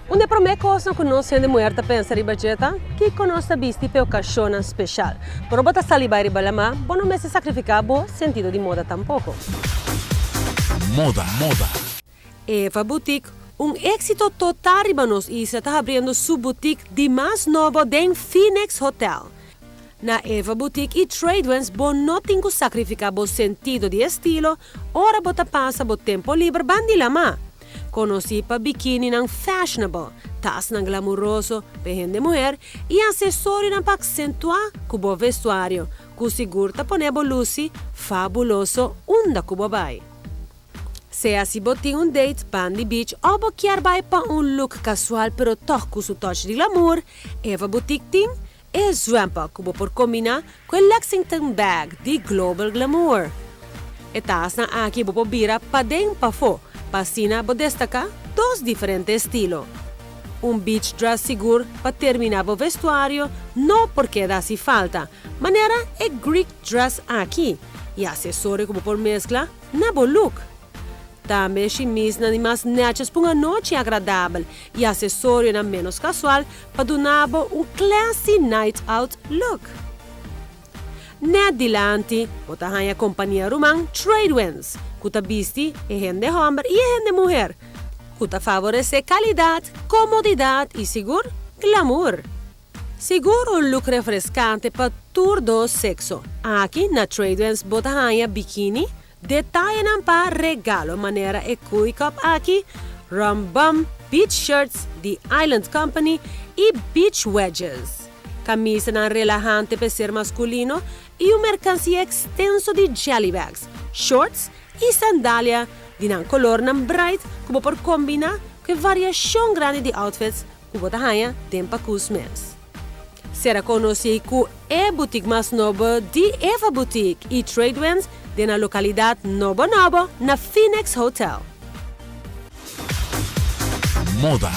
Una prima cosa che non siamo muerta pensa ribageta, che conosce visti per occasione speciale. Però bota saliba ribalama, buono mese sacrificabo, sentido di moda tampoco. Moda. Eva Boutique, un éxito total ribanos e está abrindo sua boutique de mais novo em Phoenix Hotel. Na Eva Boutique e Tradewinds, não tem que sacrificar o sentido de estilo, ora bota passa o tempo livre bandilama. Conosci para biquíni não fashionable, tas não glamouroso, para mulher e acessório não para acentuar com o vestuário, que seguro ponebo luci fabuloso unda cubo vai. Se assim botin um date Bandy Beach ou quer vai para um look casual pero toch com seu touch de glamour, Eva Boutique tem é zwempa que por combinar com o Lexington bag de Global Glamour. E tas na aqui bo bira pa den pa fo, pasina bo destacar dois diferentes estilos. Beach dress seguro para terminar o vestuário, não porque dá se falta, maneira é Greek dress aqui, e acessório como por mescla na bo look. Também chemise na mais nachas para uma noite agradável e acessório na menos casual para dar classy night out look. Nedilante, bota a companhia romã Tradewinds, que ta bisti é gente homem e gente mulher, que ta favorece qualidade, comodidade e seguro glamour. Seguro um look refrescante para todo sexo. Aqui na Tradewinds bota a biquíni, detalhe não para regalo, maneira é cuicap aqui, Rambam Beach Shirts de Island Company e Beach Wedges. Camisa não relajante para ser masculino e uma mercancia extenso de jelly bags, shorts e sandália de não color não bright, como por combinar com variação grande de outfits que bota hanha tempo com os meses. Será conhecido que é boutique mais nova de Eva Boutique e Tradewinds de na localidade Novo na Phoenix Hotel. Moda.